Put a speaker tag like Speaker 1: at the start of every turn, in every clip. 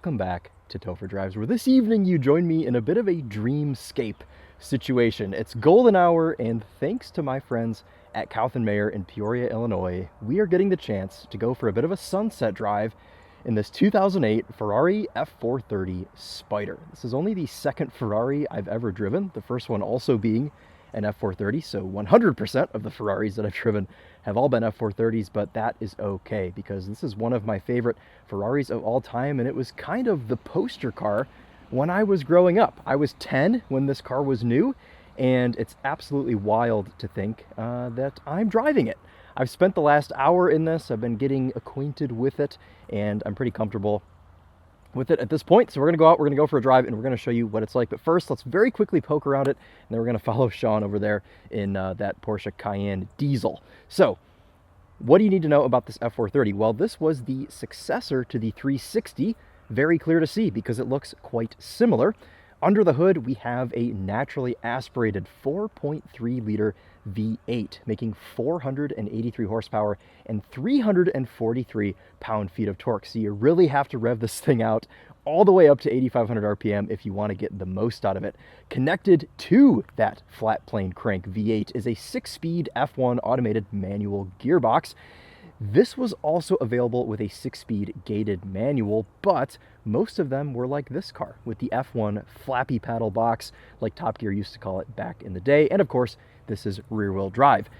Speaker 1: welcome back to Topher Drives, where this evening you join me in a bit of a dreamscape situation. It's golden hour, and thanks to my friends at Kauth Mayeur in Peoria, Illinois, we are getting the chance to go for a bit of a sunset drive in this 2008 Ferrari F430 Spider. This is only the second Ferrari I've ever driven, the first one also being an F430, so 100% of the Ferraris that I've driven have all been F430s, but that is okay because this is one of my favorite Ferraris of all time, and it was kind of the poster car when I was growing up. I was 10 when this car was new, and it's absolutely wild to think that I'm driving it. I've spent the last hour in this, I've been getting acquainted with it, and I'm pretty comfortable with it at this point. So we're gonna go out, we're gonna go for a drive, and we're gonna show you what it's like. But first, let's very quickly poke around it, and then we're gonna follow Sean over there in that Porsche Cayenne diesel. So what do you need to know about this F430? Well, this was the successor to the 360, very clear to see because it looks quite similar. Under the hood, we have a naturally aspirated 4.3 liter V8, making 483 horsepower and 343 pound-feet of torque. So you really have to rev this thing out all the way up to 8,500 RPM if you want to get the most out of it. Connected to that flat plane crank V8 is a 6-speed F1 automated manual gearbox. This was also available with a 6-speed gated manual, but most of them were like this car with the F1 flappy paddle box, like Top Gear used to call it back in the day. And of course, this is rear-wheel drive.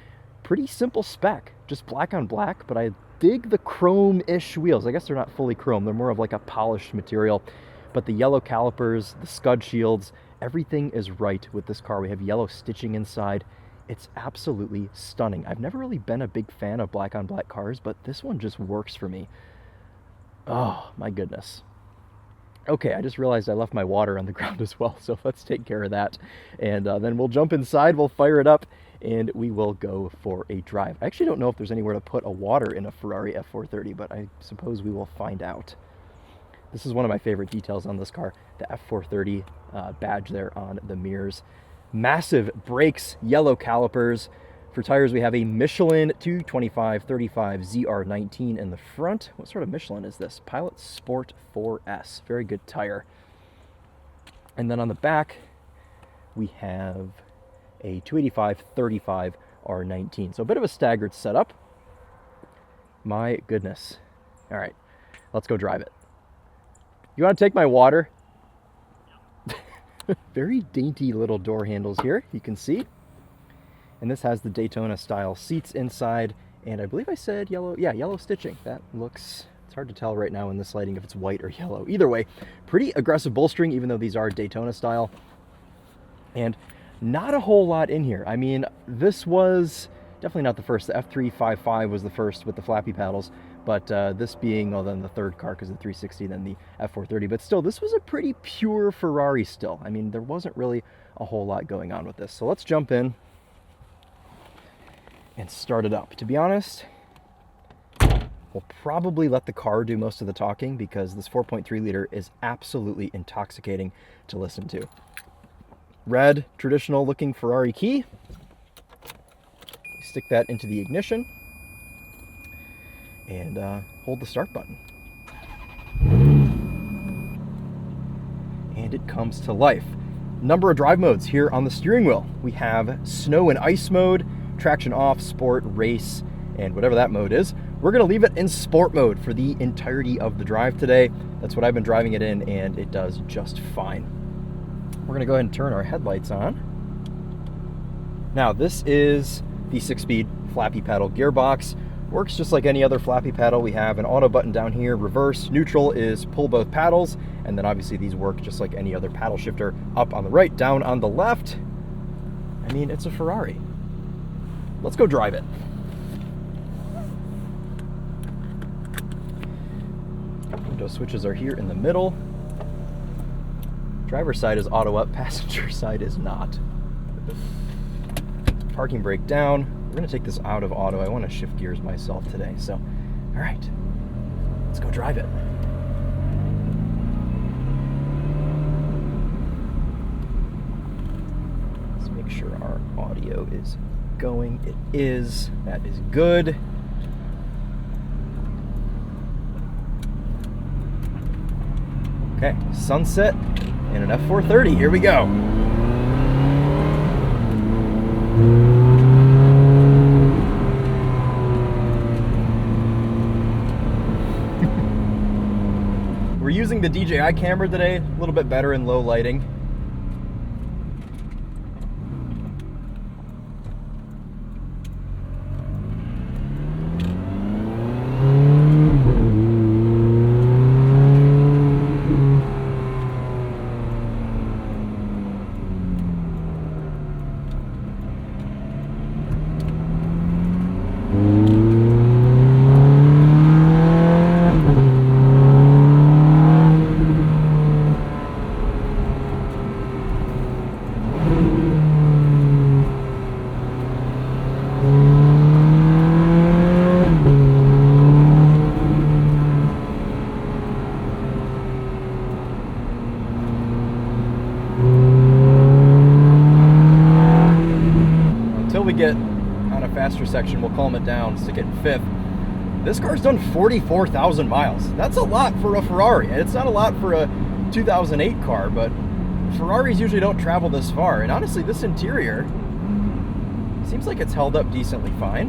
Speaker 1: Pretty simple spec, just black on black, but I dig the chrome-ish wheels. I guess they're not fully chrome, they're more of like a polished material. But the yellow calipers, the scud shields, everything is right with this car. We have yellow stitching inside. It's absolutely stunning. I've never really been a big fan of black on black cars, but this one just works for me. Oh, my goodness. Okay, I just realized I left my water on the ground as well, so let's take care of that. And then we'll jump inside, we'll fire it up, and we will go for a drive. I actually don't know if there's anywhere to put a water in a Ferrari F430, but I suppose we will find out. This is one of my favorite details on this car, the F430 badge there on the mirrors. Massive brakes, yellow calipers. For tires, we have a Michelin 225/35 ZR19 in the front. What sort of Michelin is this? Pilot Sport 4S. Very good tire. And then on the back, we have a 285/35 R19. So a bit of a staggered setup. My goodness. All right, let's go drive it. You want to take my water? Very dainty little door handles here, you can see. And this has the Daytona style seats inside, and I believe I said yellow, yeah, yellow stitching. That looks, it's hard to tell right now in this lighting if it's white or yellow. Either way, pretty aggressive bolstering, even though these are Daytona style. And not a whole lot in here. I mean, this was definitely not the first. The F355 was the first with the flappy paddles, but this being, well, then the third car because the 360, then the F430. But still, this was a pretty pure Ferrari still. I mean, there wasn't really a whole lot going on with this. So let's jump in and start it up. To be honest, we'll probably let the car do most of the talking because this 4.3 liter is absolutely intoxicating to listen to. Red, traditional looking Ferrari key. Stick that into the ignition and hold the start button. And it comes to life. Number of drive modes here on the steering wheel. We have snow and ice mode, traction off, sport, race, and whatever that mode is. We're gonna leave it in sport mode for the entirety of the drive today. That's what I've been driving it in, and it does just fine. We're gonna go ahead and turn our headlights on. Now, this is the 6-speed flappy paddle gearbox. Works just like any other flappy paddle. We have an auto button down here, reverse, neutral is pull both paddles, and then obviously these work just like any other paddle shifter, up on the right, down on the left. I mean, it's a Ferrari. Let's go drive it. Window switches are here in the middle. Driver's side is auto up, passenger side is not. Parking brake down. We're gonna take this out of auto. I wanna shift gears myself today, so, all right, let's go drive it. Let's make sure our audio is going. It is. That is good. Okay, sunset in an F430. Here we go. We're using the DJI camera today, a little bit better in low lighting. We get on a faster section, we'll calm it down to get in fifth. This car's done 44,000 miles. That's a lot for a Ferrari. It's not a lot for a 2008 car, but Ferraris usually don't travel this far. And honestly, this interior seems like it's held up decently fine.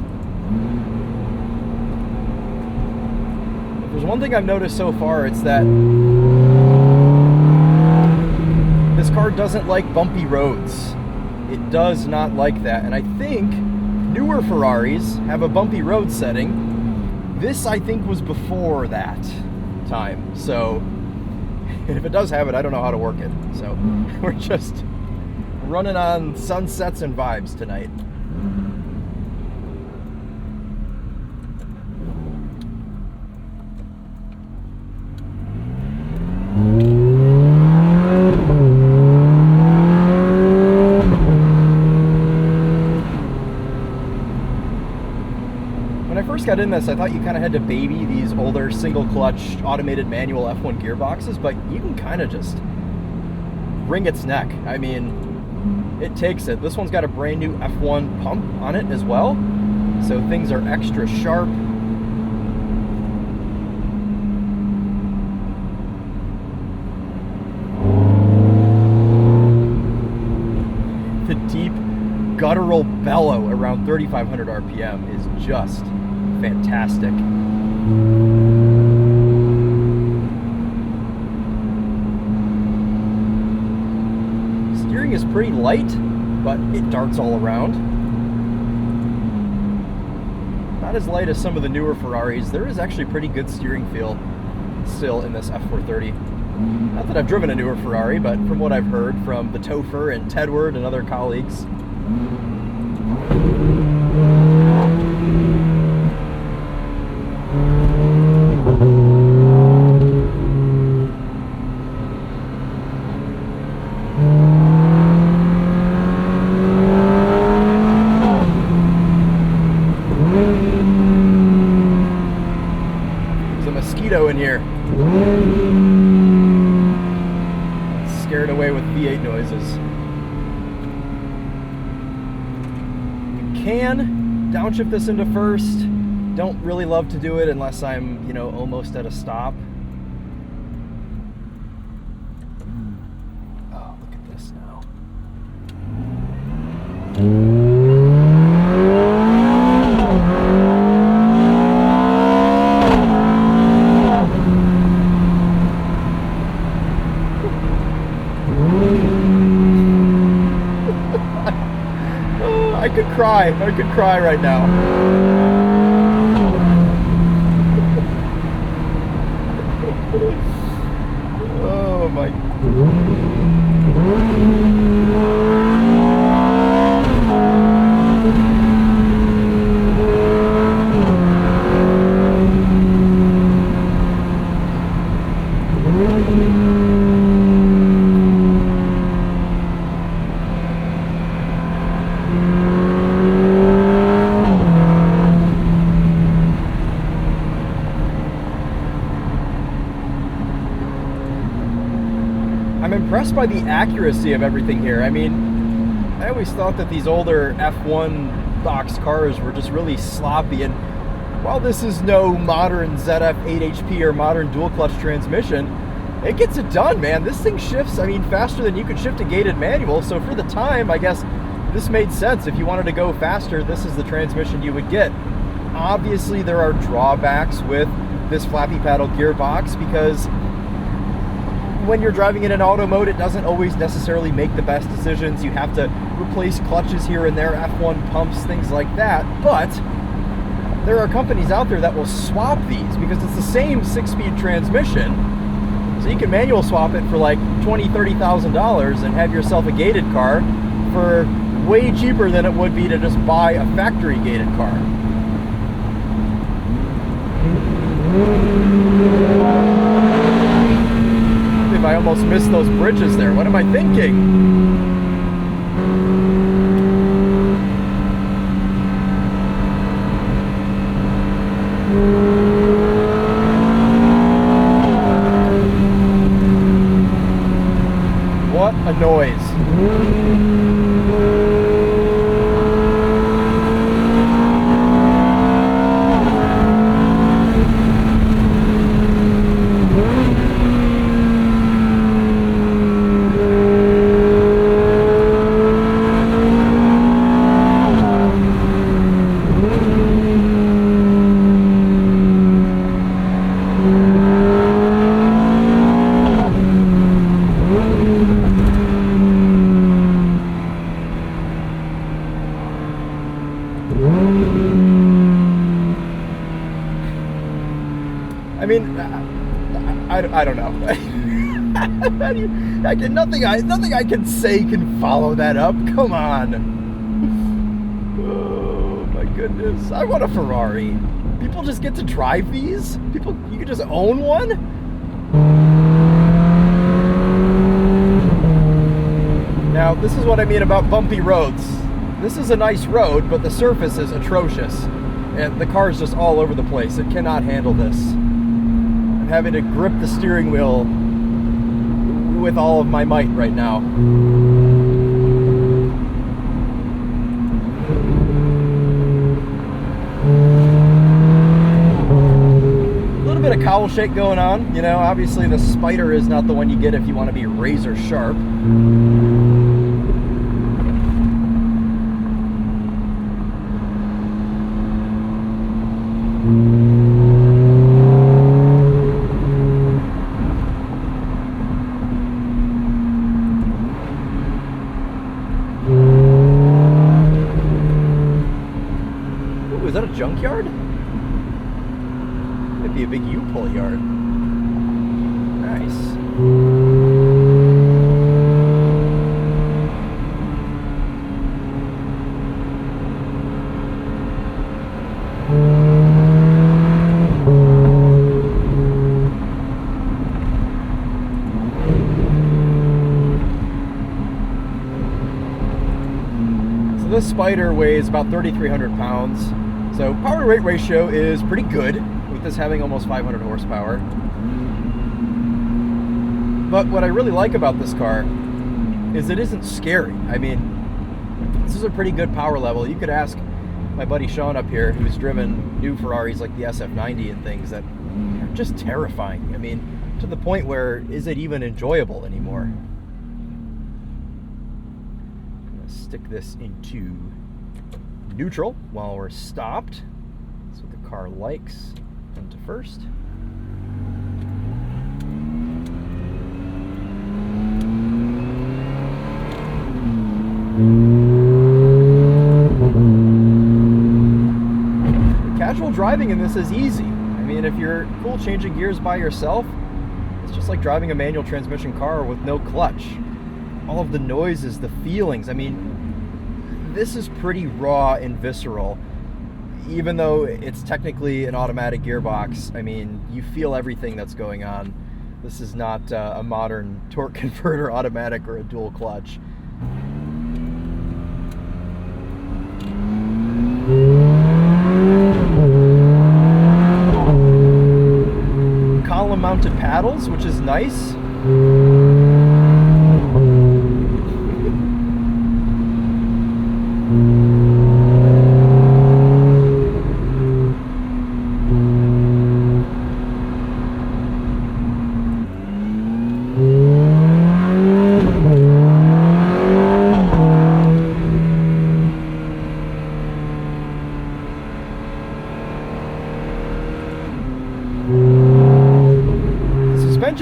Speaker 1: If there's one thing I've noticed so far, it's that this car doesn't like bumpy roads. It does not like that, and I think newer Ferraris have a bumpy road setting. This, I think, was before that time, so if it does have it, I don't know how to work it. So we're just running on sunsets and vibes tonight. When I first got in this, I thought you kind of had to baby these older single clutch automated manual F1 gearboxes, but you can kind of just wring its neck. I mean, it takes it. This one's got a brand new F1 pump on it as well, so things are extra sharp. The deep guttural bellow around 3,500 RPM is just fantastic. Steering is pretty light, but it darts all around. Not as light as some of the newer Ferraris. There is actually pretty good steering feel still in this F430. Not that I've driven a newer Ferrari, but from what I've heard from the Topher and Tedward and other colleagues, there's a mosquito in here. Scared away with V8 noises. You can downshift this into first. Don't really love to do it unless I'm, almost at a stop. Oh, look at this now. I could cry. I could cry right now. Oh my. I'm impressed by the accuracy of everything here. I mean, I always thought that these older F1 box cars were just really sloppy, and while this is no modern ZF 8HP or modern dual clutch transmission, it gets it done, man. This thing shifts, I mean, faster than you could shift a gated manual. So for the time, I guess this made sense. If you wanted to go faster, this is the transmission you would get. Obviously, there are drawbacks with this flappy paddle gearbox because when you're driving in an auto mode, it doesn't always necessarily make the best decisions. You have to replace clutches here and there, F1 pumps, things like that. But there are companies out there that will swap these because it's the same 6-speed transmission. So you can manual swap it for like $20,000, $30,000 and have yourself a gated car for way cheaper than it would be to just buy a factory gated car. I almost missed those bridges there. What am I thinking? What a noise. I mean, I don't know. Nothing I can say can follow that up. Come on. Oh my goodness. I want a Ferrari. People just get to drive these? You can just own one? Now, this is what I mean about bumpy roads. This is a nice road, but the surface is atrocious. And the car's just all over the place. It cannot handle this. I'm having to grip the steering wheel with all of my might right now. A little bit of cowl shake going on. You know, obviously the Spider is not the one you get if you want to be razor sharp. Ooh, is that a junkyard? Might be a big U-pull yard. Nice. This Spider weighs about 3,300 pounds, so power to weight ratio is pretty good, with this having almost 500 horsepower. But what I really like about this car is it isn't scary. I mean, this is a pretty good power level. You could ask my buddy Sean up here, who's driven new Ferraris like the SF90 and things that are just terrifying. I mean, to the point where, is it even enjoyable anymore? Stick this into neutral while we're stopped. That's what the car likes. Into first. Casual driving in this is easy. I mean, if you're cool changing gears by yourself, it's just like driving a manual transmission car with no clutch. All of the noises, the feelings, I mean, this is pretty raw and visceral. Even though it's technically an automatic gearbox, I mean, you feel everything that's going on. This is not a modern torque converter automatic or a dual clutch. Column mounted paddles, which is nice. Suspension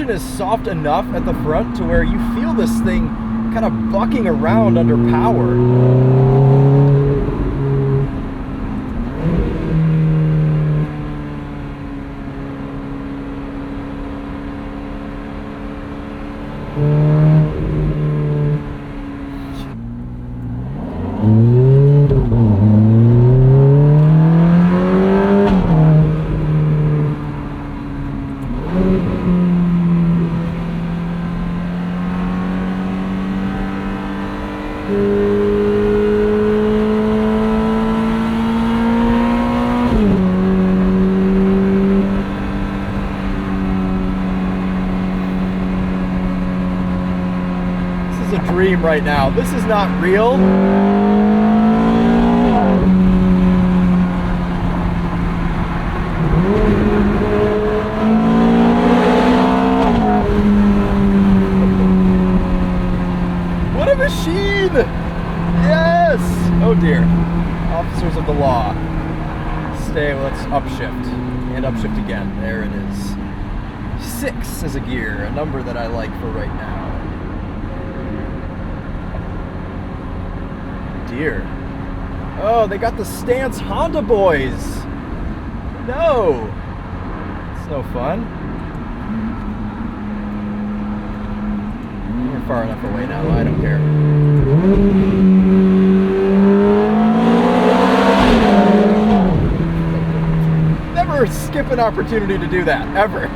Speaker 1: is soft enough at the front to where you feel this thing kind of bucking around under power. Dream right now. This is not real. What a machine! Yes! Oh dear. Officers of the law. Stay, let's upshift. And upshift again. There it is. 6 is a gear, a number that I like for right now. Dear. Oh, they got the stance Honda boys. No. It's no fun. We're far enough away now. I don't care. Never skip an opportunity to do that, ever.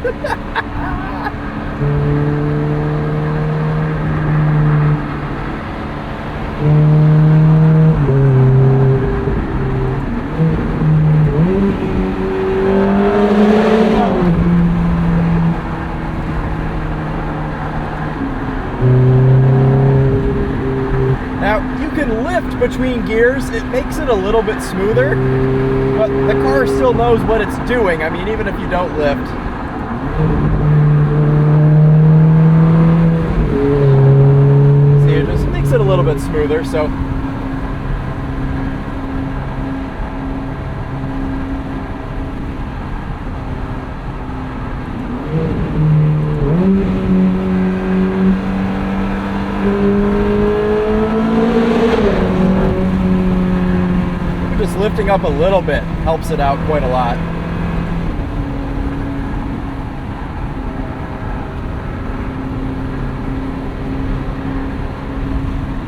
Speaker 1: Between gears, it makes it a little bit smoother, but the car still knows what it's doing. I mean, even if you don't lift. See, it just makes it a little bit smoother, so. Lifting up a little bit helps it out quite a lot.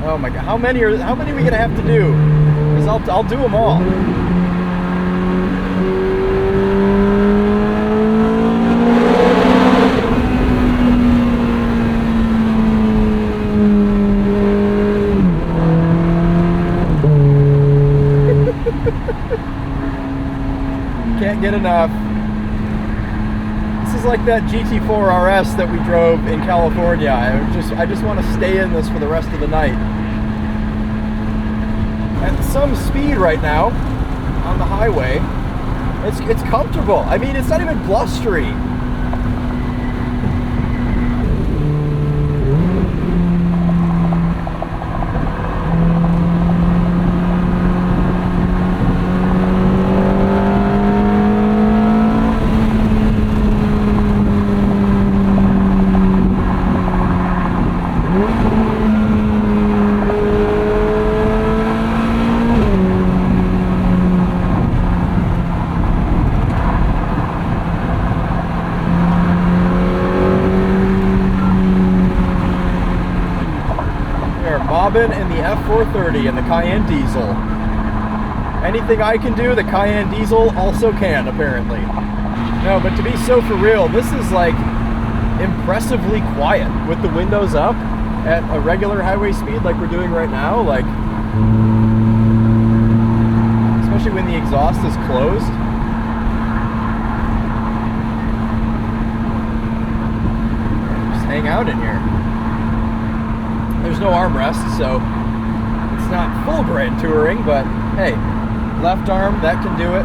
Speaker 1: Oh my god, how many are we gonna have to do? Because I'll do them all. Can't get enough. This is like that GT4 RS that we drove in California. I just want to stay in this for the rest of the night. At some speed right now on the highway, it's comfortable. I mean, it's not even blustery. In the F430 and the Cayenne diesel. Anything I can do, the Cayenne diesel also can, apparently. No, but to be so for real, this is like impressively quiet with the windows up at a regular highway speed like we're doing right now. Like, especially when the exhaust is closed. Just hang out in here. There's no armrest, so it's not full Grand Touring, but hey, left arm, that can do it.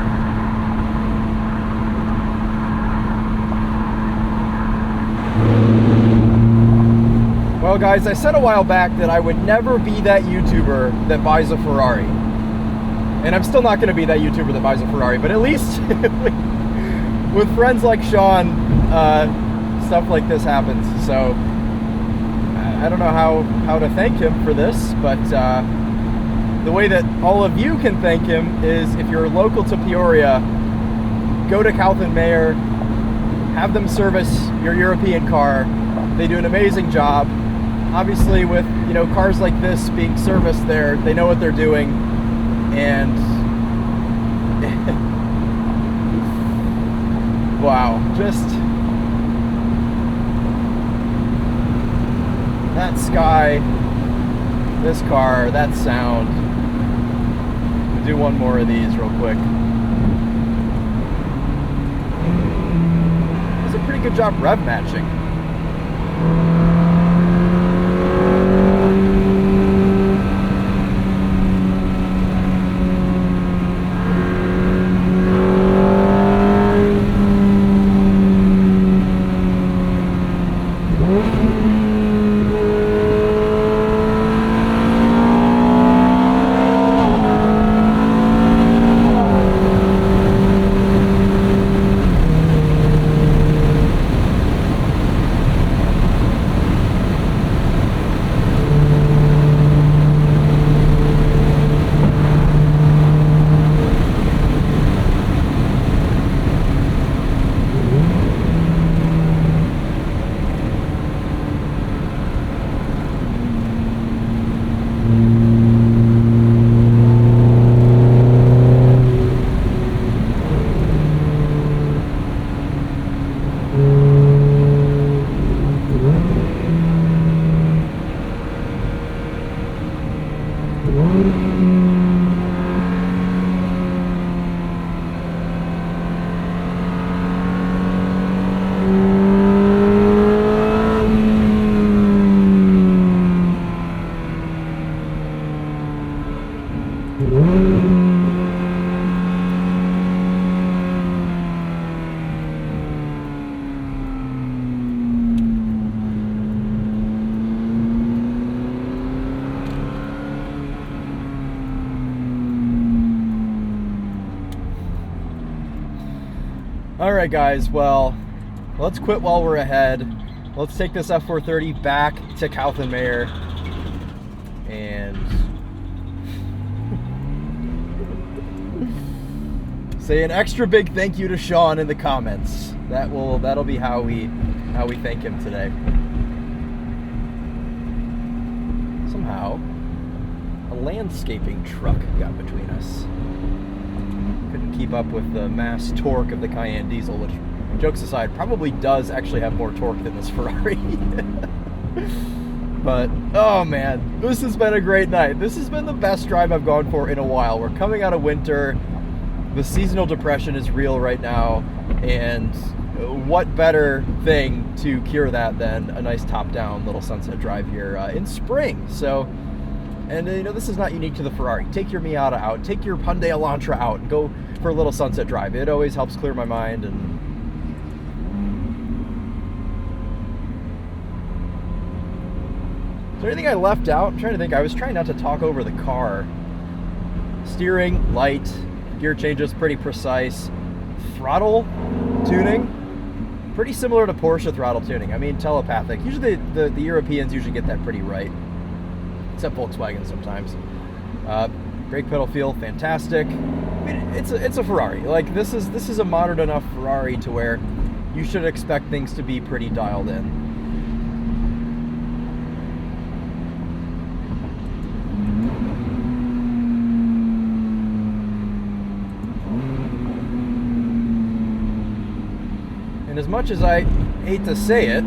Speaker 1: Well, guys, I said a while back that I would never be that YouTuber that buys a Ferrari. And I'm still not going to be that YouTuber that buys a Ferrari, but at least with friends like Sean, stuff like this happens. So I don't know how to thank him for this, but the way that all of you can thank him is if you're local to Peoria, go to Kauth Mayeur, have them service your European car. They do an amazing job. Obviously, with cars like this being serviced there, they know what they're doing, and wow, just that sky, this car, that sound. I'll do one more of these real quick. Does a pretty good job rev matching. Alright guys, well, let's quit while we're ahead. Let's take this F430 back to Kauth Mayeur and say an extra big thank you to Sean in the comments. That'll be how we thank him today. Somehow a landscaping truck got between us. Couldn't keep up with the mass torque of the Cayenne diesel, which, jokes aside, probably does actually have more torque than this Ferrari. But, oh man, this has been a great night. This has been the best drive I've gone for in a while. We're coming out of winter. The seasonal depression is real right now, and what better thing to cure that than a nice top-down little sunset drive here in spring. So, and this is not unique to the Ferrari. Take your Miata out, take your Hyundai Elantra out, and go for a little sunset drive. It always helps clear my mind. And is there anything I left out? I'm trying to think. I was trying not to talk over the car. Steering, light. Gear changes, pretty precise. Throttle tuning, pretty similar to Porsche throttle tuning. I mean, telepathic. Usually the Europeans usually get that pretty right, except Volkswagen sometimes. Brake pedal feel fantastic. I mean, it's a Ferrari. Like, this is a modern enough Ferrari to where you should expect things to be pretty dialed in. And as much as I hate to say it,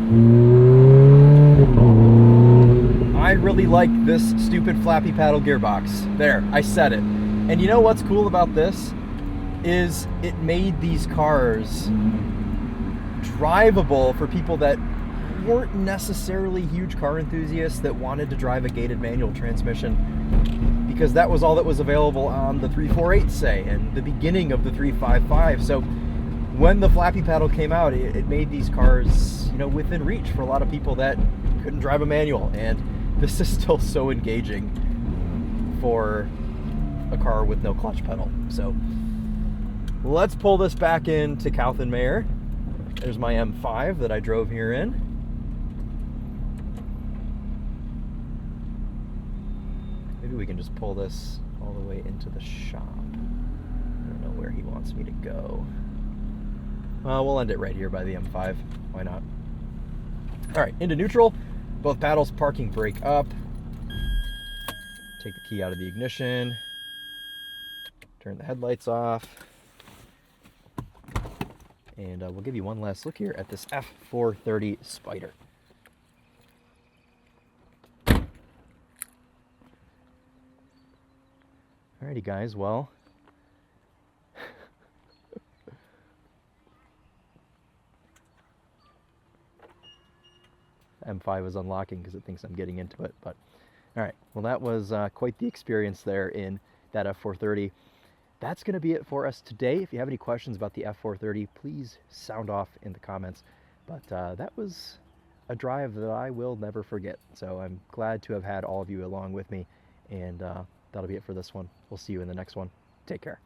Speaker 1: I really like this stupid flappy paddle gearbox. There, I said it. And you know what's cool about this? Is it made these cars drivable for people that weren't necessarily huge car enthusiasts that wanted to drive a gated manual transmission, because that was all that was available on the 348, say, and the beginning of the 355. So when the flappy paddle came out, it made these cars, within reach for a lot of people that couldn't drive a manual, and this is still so engaging for a car with no clutch pedal. So let's pull this back into Kauth Mayeur. There's my M5 that I drove here in. Maybe we can just pull this all the way into the shop. I don't know where he wants me to go. We'll end it right here by the M5. Why not? All right, into neutral. Both paddles, parking brake up. Take the key out of the ignition. Turn the headlights off. And we'll give you one last look here at this F430 Spider. Alrighty guys, well, M5 is unlocking because it thinks I'm getting into it, but alright, well that was quite the experience there in that F430. That's going to be it for us today. If you have any questions about the F430, please sound off in the comments. But that was a drive that I will never forget. So I'm glad to have had all of you along with me. And that'll be it for this one. We'll see you in the next one. Take care.